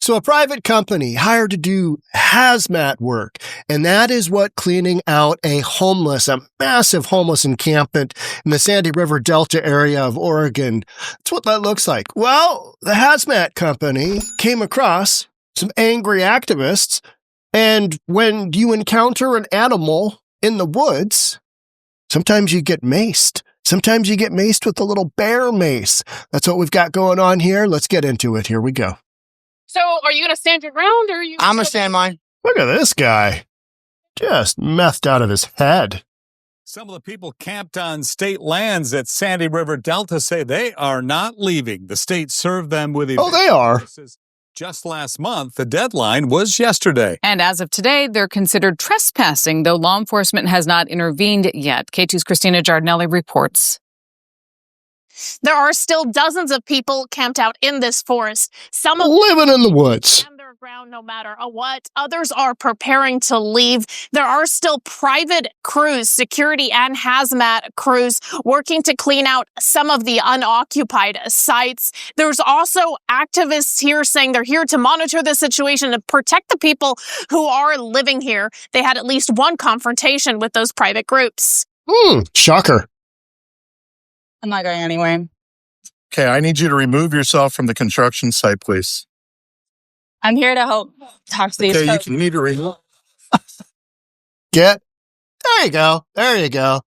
So a private company hired to do hazmat work, and that is what cleaning out a massive homeless encampment in the Sandy River Delta area of Oregon. That's what that looks like. Well, the hazmat company came across some angry activists, and when you encounter an animal in the woods, sometimes you get maced. Sometimes you get maced with a little bear mace. That's what we've got going on here. Let's get into it. Here we go. So, are you going to stand your ground, or are you? I'm going to stand mine. Look at this guy. Just methed out of his head. Some of the people camped on state lands at Sandy River Delta say they are not leaving. The state served them with Oh, they are. Just last month. The deadline was yesterday. And as of today, they're considered trespassing, though law enforcement has not intervened yet. K2's Christina Giardinelli reports. There are still dozens of people camped out in this forest. Some of living in the woods. Stand their ground no matter what. Others are preparing to leave. There are still private crews, security and hazmat crews, working to clean out some of the unoccupied sites. There's also activists here saying they're here to monitor the situation and protect the people who are living here. They had at least one confrontation with those private groups. Shocker. I'm not going anywhere. Okay, I need you to remove yourself from the construction site, please. I'm here to help talk to these Okay, folks. you need to remove. There you go. There you go.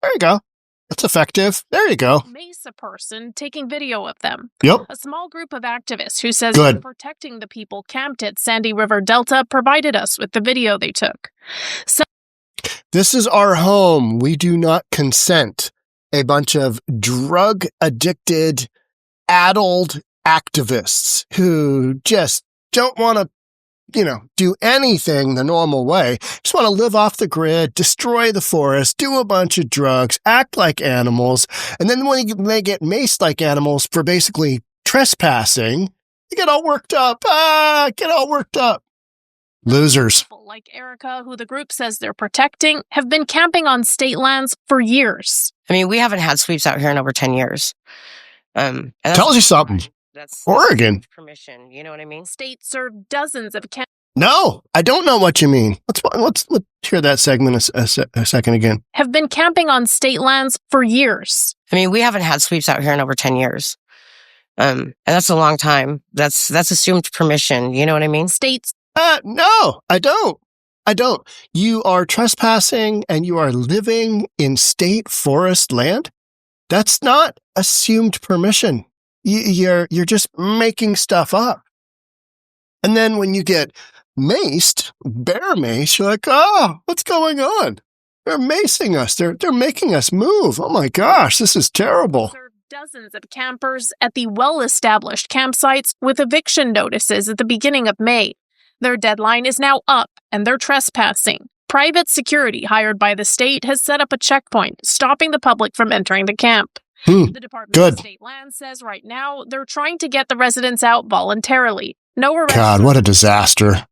There you go. That's effective. There you go. MACE a person taking video of them. Yep. A small group of activists who says Good. protecting the people camped at Sandy River Delta provided us with the video they took. So This is our home. We do not consent. A bunch of drug-addicted, addled activists who just don't want to, do anything the normal way. Just want to live off the grid, destroy the forest, do a bunch of drugs, act like animals. And then when they get maced like animals for basically trespassing, they get all worked up. Losers. people like Erica, who the group says they're protecting, have been camping on state lands for years. I mean, we haven't had sweeps out here in over 10 years. And that's- Tells you something. That's Oregon. permission. You know what I mean? States serve dozens of No, I don't know what you mean. Let's hear that segment a second again. have been camping on state lands for years. I mean, we haven't had sweeps out here in over 10 years. And that's a long time. That's assumed permission. You know what I mean? States No, I don't. You are trespassing and you are living in state forest land. That's not assumed permission. You're just making stuff up. And then when you get maced, bear mace, you're like, oh, what's going on? They're macing us. They're making us move. Oh my gosh, this is terrible. serve dozens of campers at the well-established campsites with eviction notices at the beginning of May. Their deadline is now up, and they're trespassing. Private security hired by the state has set up a checkpoint, stopping the public from entering the camp. The Department Good. of State Land says right now they're trying to get the residents out voluntarily. No arrests. God, what a disaster.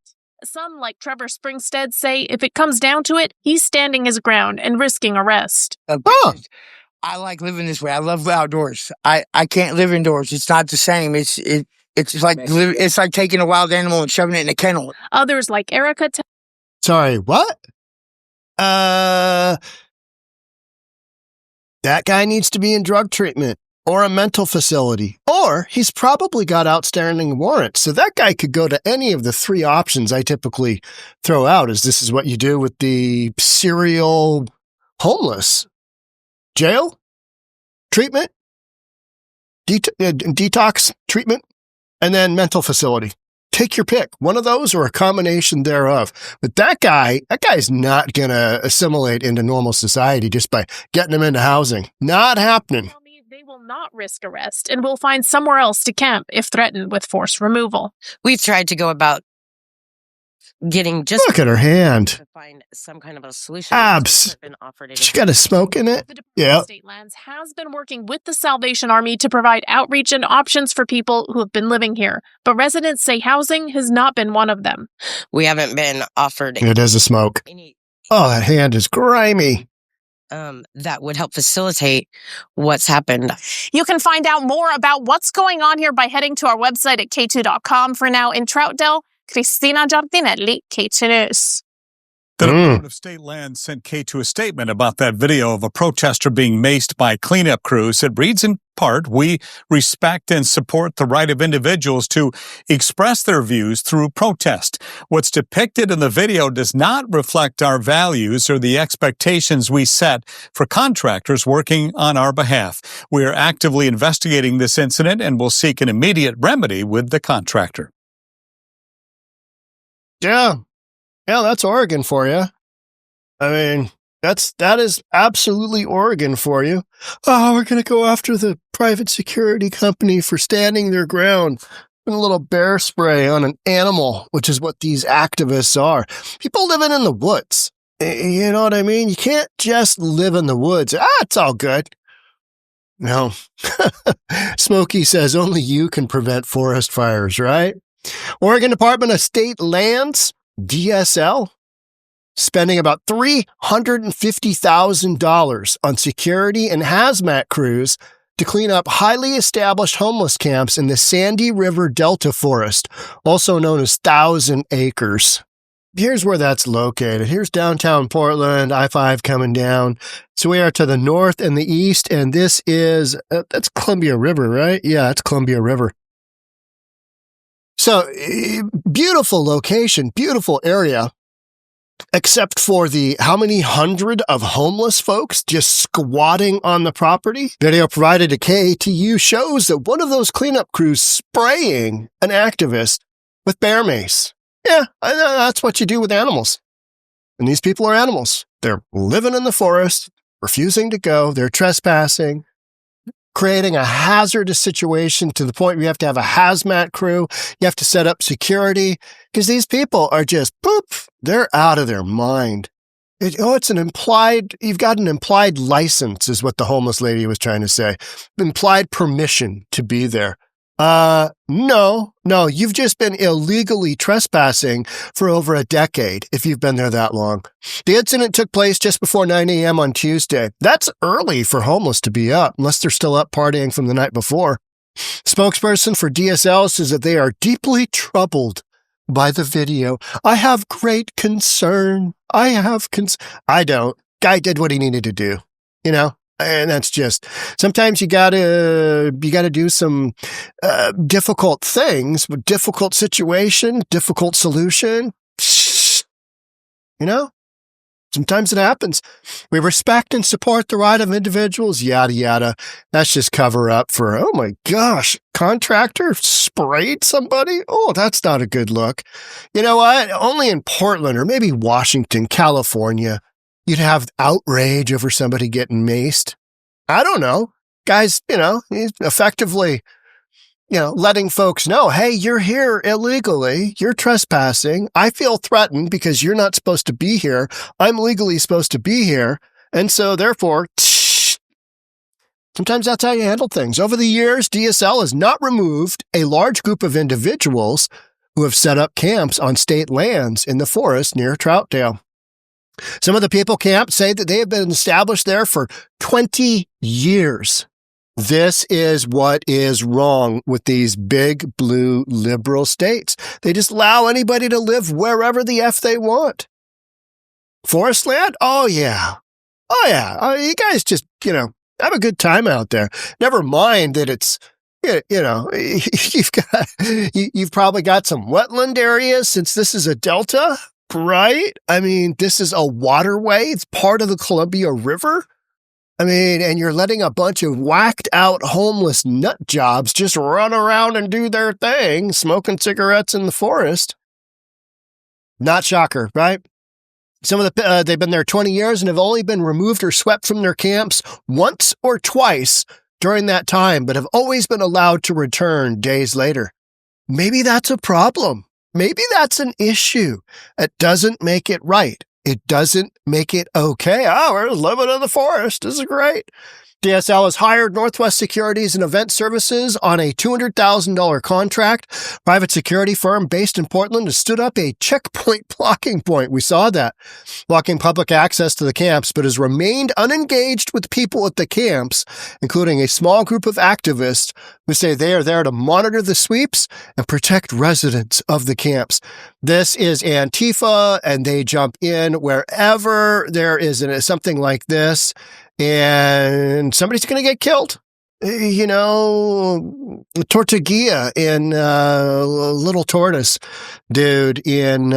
Some, like Trevor Springstead, say if it comes down to it, he's standing his ground and risking arrest. I like living this way. I love the outdoors. I can't live indoors. It's not the same. It's like taking a wild animal and shoving it in a kennel. Others, like Erica, Sorry, what? That guy needs to be in drug treatment or a mental facility, or he's probably got outstanding warrants. So that guy could go to any of the three options I typically throw out, as this is what you do with the serial homeless. Jail, treatment, detox treatment, and then mental facility. Take your pick, one of those or a combination thereof. But that guy's not going to assimilate into normal society just by getting him into housing. Not happening. tell me they will not risk arrest and will find somewhere else to camp if threatened with forced removal. We've tried to go about getting just Look at her hand. to find some kind of a solution. Abs. Been offered She got a smoke in it? The Department Yeah. of State Lands has been working with the Salvation Army to provide outreach and options for people who have been living here, but residents say housing has not been one of them. We haven't been offered It is a smoke. any. Oh, that hand is grimy. that would help facilitate what's happened. You can find out more about what's going on here by heading to our website at k2.com. For now, in Troutdale, Cristina Giardinelli, K2 News. The Department of State Land sent K2 a statement about that video of a protester being maced by cleanup crews. It reads in part, "We respect and support the right of individuals to express their views through protest. What's depicted in the video does not reflect our values or the expectations we set for contractors working on our behalf. We are actively investigating this incident and will seek an immediate remedy with the contractor." Yeah. Yeah, that's Oregon for you. I mean, that is absolutely Oregon for you. Oh, we're going to go after the private security company for standing their ground. Put a little bear spray on an animal, which is what these activists are. People living in the woods. You know what I mean? You can't just live in the woods. It's all good. No. Smokey says only you can prevent forest fires, right? Oregon Department of State Lands, DSL, spending about $350,000 on security and hazmat crews to clean up highly established homeless camps in the Sandy River Delta Forest, also known as 1,000 Acres. Here's where that's located. Here's downtown Portland, I-5 coming down. So we are to the north and the east, and this is, that's Columbia River, right? Yeah, it's Columbia River. So, beautiful location, beautiful area, except for the how many hundred of homeless folks just squatting on the property. Video provided to KATU shows that one of those cleanup crews spraying an activist with bear mace. Yeah, that's what you do with animals. And these people are animals. They're living in the forest, refusing to go. They're trespassing, creating a hazardous situation to the point where you have to have a hazmat crew. You have to set up security because these people are just poof. They're out of their mind. It's an implied, you've got an implied license is what the homeless lady was trying to say. Implied permission to be there. No, you've just been illegally trespassing for over a decade if you've been there that long. The incident took place just before 9 a.m. on Tuesday. That's early for homeless to be up, unless they're still up partying from the night before. Spokesperson for DSL says that they are deeply troubled by the video. I have great concern. I don't. Guy did what he needed to do, you know? And that's just, sometimes you gotta do some difficult things, with difficult situation, difficult solution. You know, sometimes it happens. We respect and support the right of individuals, yada, yada. That's just cover up for, oh my gosh, contractor sprayed somebody? Oh, that's not a good look. You know what? Only in Portland or maybe Washington, California, you'd have outrage over somebody getting maced. I don't know. Guys, he's effectively, letting folks know, hey, you're here illegally. You're trespassing. I feel threatened because you're not supposed to be here. I'm legally supposed to be here. And so therefore, sometimes that's how you handle things. Over the years, DSL has not removed a large group of individuals who have set up camps on state lands in the forest near Troutdale. Some of the people camped say that they have been established there for 20 years. This is what is wrong with these big blue liberal states. They just allow anybody to live wherever the F they want. Forest land? Oh, yeah. You guys just, have a good time out there. Never mind that it's, you've probably got some wetland areas since this is a delta. Right? I mean, this is a waterway. It's part of the Columbia River. I mean, and you're letting a bunch of whacked out homeless nut jobs just run around and do their thing, smoking cigarettes in the forest. Not shocker, right? Some of they've been there 20 years and have only been removed or swept from their camps once or twice during that time, but have always been allowed to return days later. Maybe that's a problem. Maybe that's an issue. It doesn't make it right. It doesn't make it okay. Oh, we're living in the forest. This is great. DSL has hired Northwest Securities and Event Services on a $200,000 contract. Private security firm based in Portland has stood up a checkpoint blocking point. We saw that, blocking public access to the camps, but has remained unengaged with people at the camps, including a small group of activists who say they are there to monitor the sweeps and protect residents of the camps. This is Antifa, and they jump in wherever there is something like this. And somebody's going to get killed. You know, Tortuguilla in Little Tortoise dude in,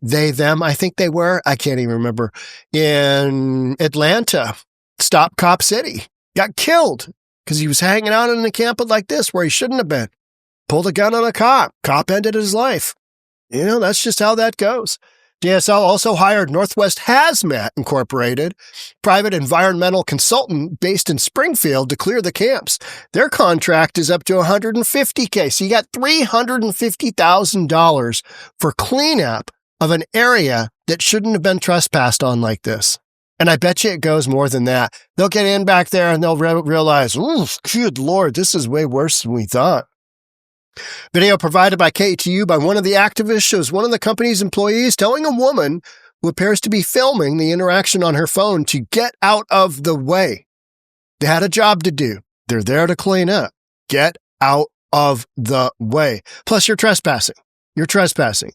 they, them, I think they were. I can't even remember. In Atlanta, Stop Cop City, got killed because he was hanging out in an encampment like this where he shouldn't have been. Pulled a gun on a cop. Cop ended his life. You know, that's just how that goes. DSL also hired Northwest Hazmat Incorporated, private environmental consultant based in Springfield, to clear the camps. Their contract is up to $150K. So you got $350,000 for cleanup of an area that shouldn't have been trespassed on like this. And I bet you it goes more than that. They'll get in back there and they'll realize, ooh, good Lord, this is way worse than we thought. Video provided by KTU by one of the activists shows one of the company's employees telling a woman who appears to be filming the interaction on her phone to get out of the way. They had a job to do. They're there to clean up. Get out of the way. Plus, you're trespassing. You're trespassing.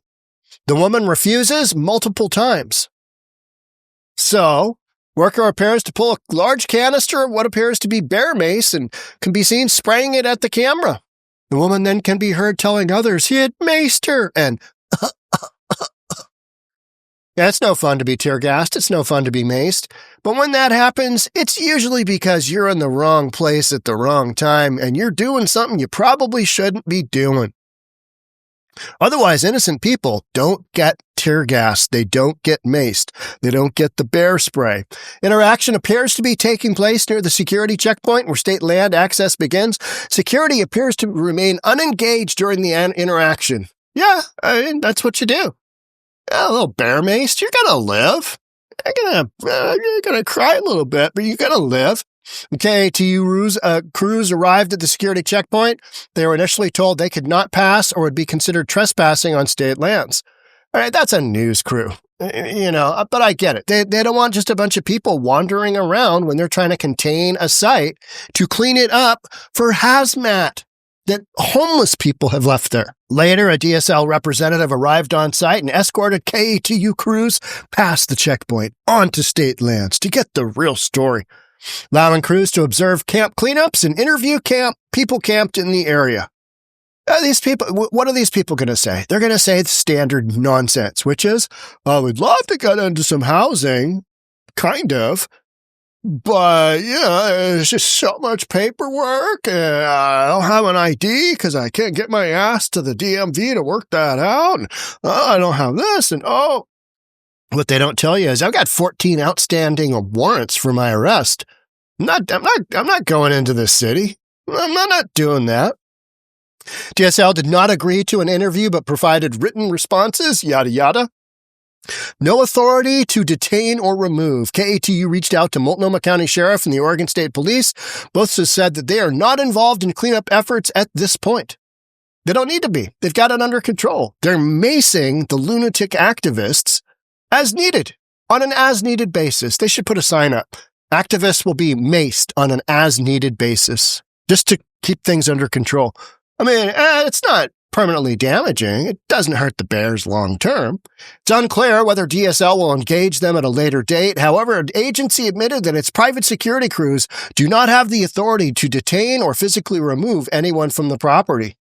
The woman refuses multiple times. So, worker appears to pull a large canister of what appears to be bear mace and can be seen spraying it at the camera. The woman then can be heard telling others he had maced her and Yeah, it's no fun to be tear gassed. It's no fun to be maced. But when that happens, it's usually because you're in the wrong place at the wrong time and you're doing something you probably shouldn't be doing. Otherwise, innocent people don't get tear gassed. They don't get maced. They don't get the bear spray. Interaction appears to be taking place near the security checkpoint where state land access begins. Security appears to remain unengaged during the interaction. Yeah, I mean, that's what you do. A little bear maced, you're gonna live. You're gonna cry a little bit, but you're gonna live. KTU crews arrived at the security checkpoint. They were initially told they could not pass or would be considered trespassing on state lands. All right, that's a news crew, you know, but I get it. They don't want just a bunch of people wandering around when they're trying to contain a site to clean it up for hazmat that homeless people have left there. Later, a DSL representative arrived on site and escorted KTU crews past the checkpoint onto state lands to get the real story, allowing crews to observe camp cleanups and interview people camped in the area. These people, what are these people going to say? They're going to say the standard nonsense, which is, well, we'd love to get into some housing, kind of, but, you know, there's just so much paperwork, and I don't have an ID because I can't get my ass to the DMV to work that out, and I don't have this, and what they don't tell you is I've got 14 outstanding warrants for my arrest. I'm not going into this city. I'm not doing that. DSL did not agree to an interview, but provided written responses, yada, yada. No authority to detain or remove. KATU reached out to Multma County Sheriff and the Oregon State Police. Both have said that they are not involved in cleanup efforts at this point. They don't need to be. They've got it under control. They're macing the lunatic activists as needed, on an as-needed basis. They should put a sign up. Activists will be maced on an as-needed basis, just to keep things under control. I mean, it's not permanently damaging. It doesn't hurt the bears long-term. It's unclear whether DSL will engage them at a later date. However, the agency admitted that its private security crews do not have the authority to detain or physically remove anyone from the property.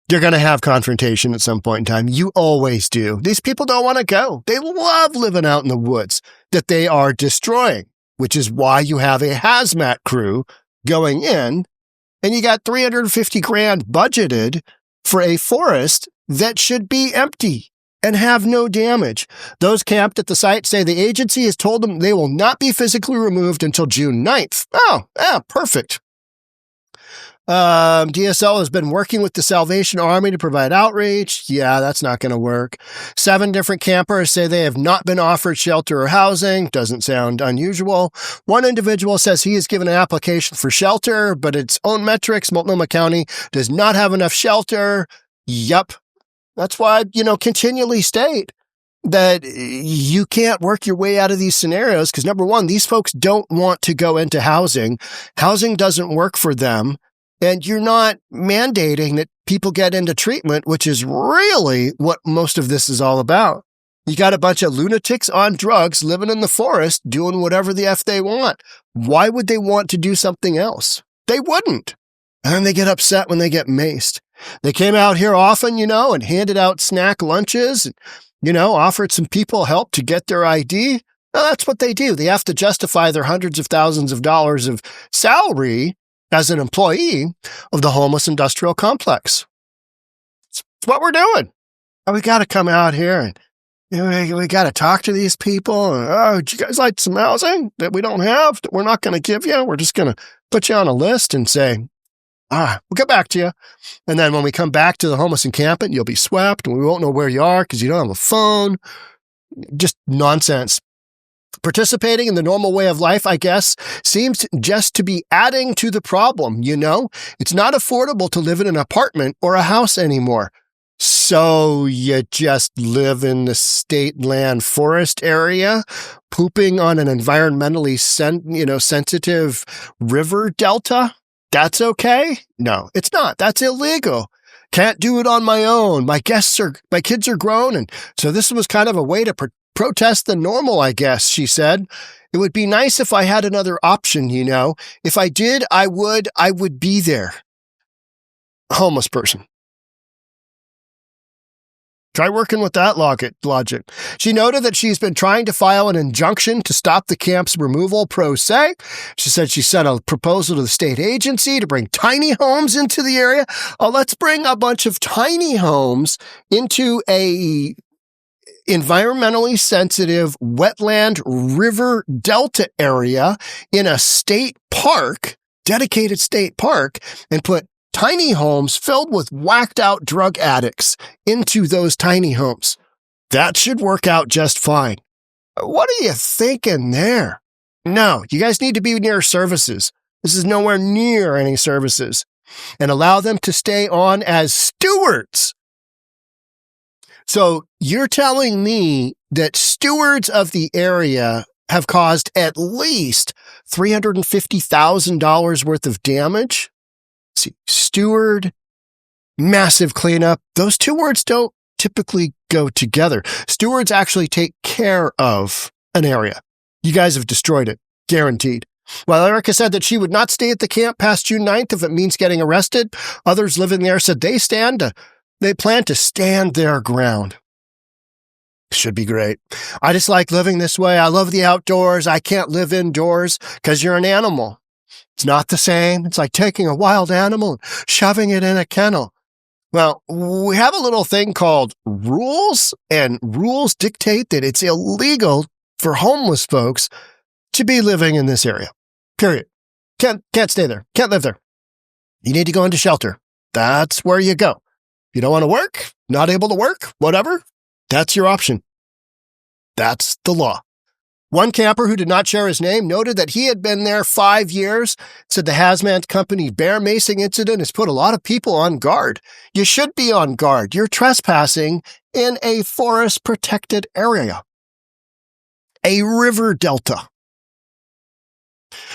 You're going to have confrontation at some point in time. You always do. These people don't want to go. They love living out in the woods that they are destroying, which is why you have a hazmat crew going in, and you got $350,000 budgeted for a forest that should be empty and have no damage. Those camped at the site say the agency has told them they will not be physically removed until June 9th. Oh, perfect. DSL has been working with the Salvation Army to provide outreach. Yeah, that's not going to work. 7 different campers say they have not been offered shelter or housing. Doesn't sound unusual. One individual says he has given an application for shelter, but its own metrics, Multma County does not have enough shelter. Yup. That's why, continually state that you can't work your way out of these scenarios because, number one, these folks don't want to go into housing. Housing doesn't work for them. And you're not mandating that people get into treatment, which is really what most of this is all about. You got a bunch of lunatics on drugs living in the forest doing whatever the F they want. Why would they want to do something else? They wouldn't. And then they get upset when they get maced. They came out here often, and handed out snack lunches and, offered some people help to get their ID. Well, that's what they do. They have to justify their hundreds of thousands of dollars of salary as an employee of the homeless industrial complex. It's what we're doing. And we got to come out here and we got to talk to these people. Would you guys like some housing that we don't have, that we're not going to give you? We're just going to put you on a list and say, we'll get back to you. And then when we come back to the homeless encampment, you'll be swept and we won't know where you are because you don't have a phone. Just nonsense. Participating in the normal way of life, I guess, seems just to be adding to the problem, It's not affordable to live in an apartment or a house anymore. So you just live in the state land forest area, pooping on an environmentally sensitive river delta? That's okay? No, it's not. That's illegal. Can't do it on my own. My kids are grown, and so this was kind of a way to protest the normal, I guess, she said. It would be nice if I had another option, If I did, I would be there. Homeless person. Try working with that logic. She noted that she's been trying to file an injunction to stop the camp's removal pro se. She said she sent a proposal to the state agency to bring tiny homes into the area. Let's bring a bunch of tiny homes into a environmentally sensitive wetland river delta area in a state park, dedicated state park, and put tiny homes filled with whacked out drug addicts into those tiny homes. That should work out just fine. What are you thinking there? No, you guys need to be near services. This is nowhere near any services. And allow them to stay on as stewards. So you're telling me that stewards of the area have caused at least $350,000 worth of damage? See, steward, massive cleanup. Those two words don't typically go together. Stewards actually take care of an area. You guys have destroyed it, guaranteed. While Erica said that she would not stay at the camp past June 9th if it means getting arrested, others living there said they plan to stand their ground. Should be great. I just like living this way. I love the outdoors. I can't live indoors because you're an animal. It's not the same. It's like taking a wild animal and shoving it in a kennel. Well, we have a little thing called rules, and rules dictate that it's illegal for homeless folks to be living in this area. Period. Can't stay there. Can't live there. You need to go into shelter. That's where you go. If you don't want to work, not able to work, whatever, that's your option. That's the law. One camper who did not share his name noted that he had been there 5 years, said the hazmat company bear macing incident has put a lot of people on guard. You should be on guard. You're trespassing in a forest protected area, a river delta.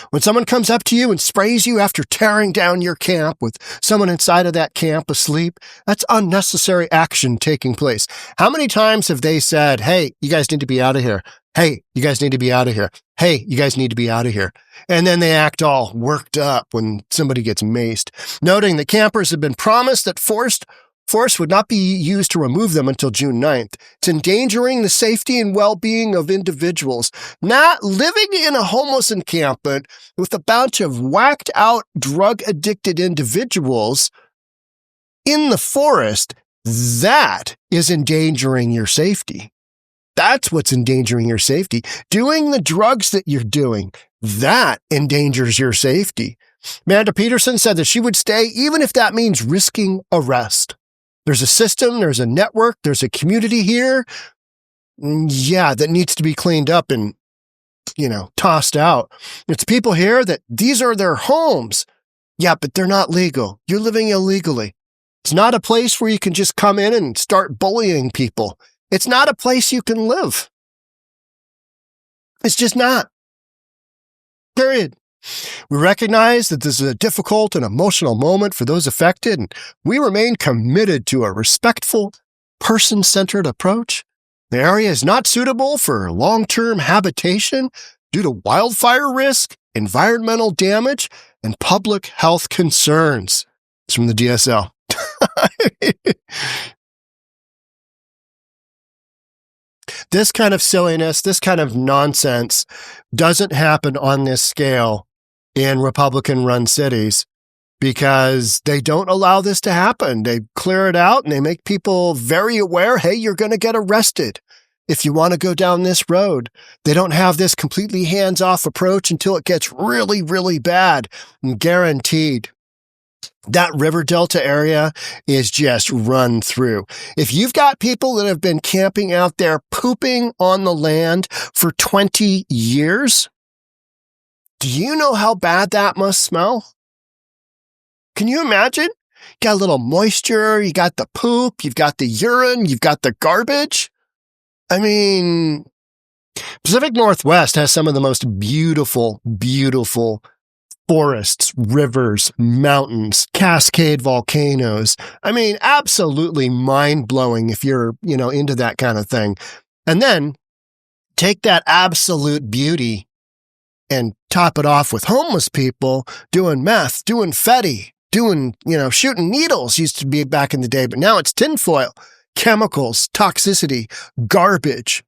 When someone comes up to you and sprays you after tearing down your camp with someone inside of that camp asleep, that's unnecessary action taking place. How many times have they said, hey, you guys need to be out of here? Hey, you guys need to be out of here. Hey, you guys need to be out of here. And then they act all worked up when somebody gets maced. Noting that campers have been promised that force would not be used to remove them until June 9th. It's endangering the safety and well-being of individuals. Not living in a homeless encampment with a bunch of whacked out, drug-addicted individuals in the forest, that is endangering your safety. That's what's endangering your safety. Doing the drugs that you're doing, that endangers your safety. Amanda Peterson said that she would stay even if that means risking arrest. There's a system, there's a network, there's a community here, that needs to be cleaned up and, tossed out. It's people here that these are their homes. Yeah, but they're not legal. You're living illegally. It's not a place where you can just come in and start bullying people. It's not a place you can live. It's just not. Period. We recognize that this is a difficult and emotional moment for those affected, and we remain committed to a respectful, person-centered approach. The area is not suitable for long-term habitation due to wildfire risk, environmental damage, and public health concerns. It's from the DSL. This kind of silliness, this kind of nonsense doesn't happen on this scale in Republican-run cities because they don't allow this to happen. They clear it out and they make people very aware, hey, you're going to get arrested if you want to go down this road. They don't have this completely hands-off approach until it gets really, really bad. And guaranteed. That river delta area is just run through. If you've got people that have been camping out there pooping on the land for 20 years, do you know how bad that must smell? Can you imagine? You got a little moisture, you got the poop, you've got the urine, you've got the garbage. I mean, Pacific Northwest has some of the most beautiful, beautiful forests, rivers, mountains, cascade volcanoes. I mean, absolutely mind-blowing if you're, into that kind of thing. And then take that absolute beauty and top it off with homeless people doing meth, doing fetty, doing, shooting needles used to be back in the day, but now it's tinfoil, chemicals, toxicity, garbage.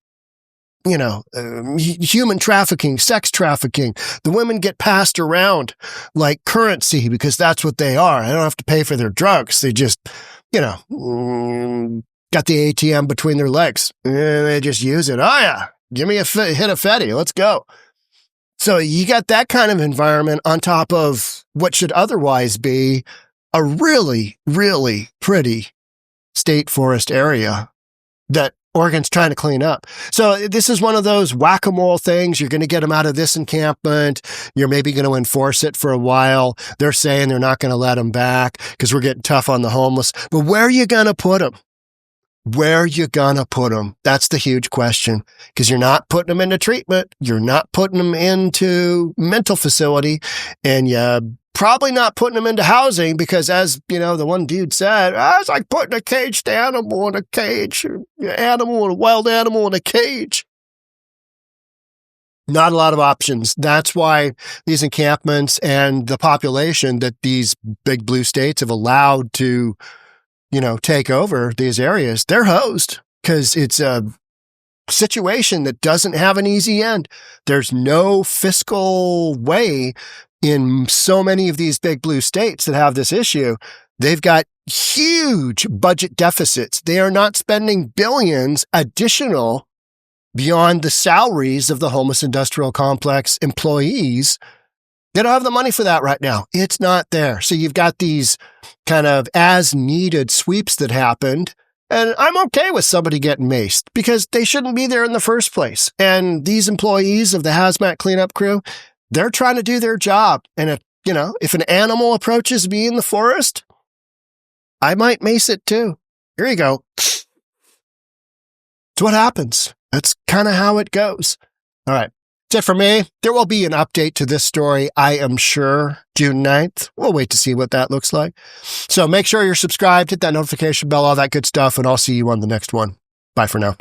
Human trafficking, sex trafficking. The women get passed around like currency because that's what they are. I don't have to pay for their drugs. They just, got the ATM between their legs. And they just use it. Oh, yeah. Give me a hit of Fetty. Let's go. So you got that kind of environment on top of what should otherwise be a really, really pretty state forest area that Oregon's trying to clean up. So this is one of those whack-a-mole things. You're going to get them out of this encampment. You're maybe going to enforce it for a while. They're saying they're not going to let them back because we're getting tough on the homeless. But where are you going to put them? Where are you going to put them? That's the huge question because you're not putting them into treatment. You're not putting them into mental facility, and you probably not putting them into housing because, as the one dude said, it's like putting a caged animal in a cage, a wild animal in a cage. Not a lot of options. That's why these encampments and the population that these big blue states have allowed to, take over these areas, they're hosed because it's a situation that doesn't have an easy end. There's no fiscal way in so many of these big blue states that have this issue. They've got huge budget deficits. They are not spending billions additional beyond the salaries of the homeless industrial complex employees. They don't have the money for that right now. It's not there. So you've got these kind of as needed sweeps that happened. And I'm okay with somebody getting maced because they shouldn't be there in the first place. And these employees of the hazmat cleanup crew, they're trying to do their job. And if an animal approaches me in the forest, I might mace it too. Here you go. It's what happens. That's kind of how it goes. All right. That's it for me. There will be an update to this story, I am sure, June 9th. We'll wait to see what that looks like. So make sure you're subscribed, hit that notification bell, all that good stuff, and I'll see you on the next one. Bye for now.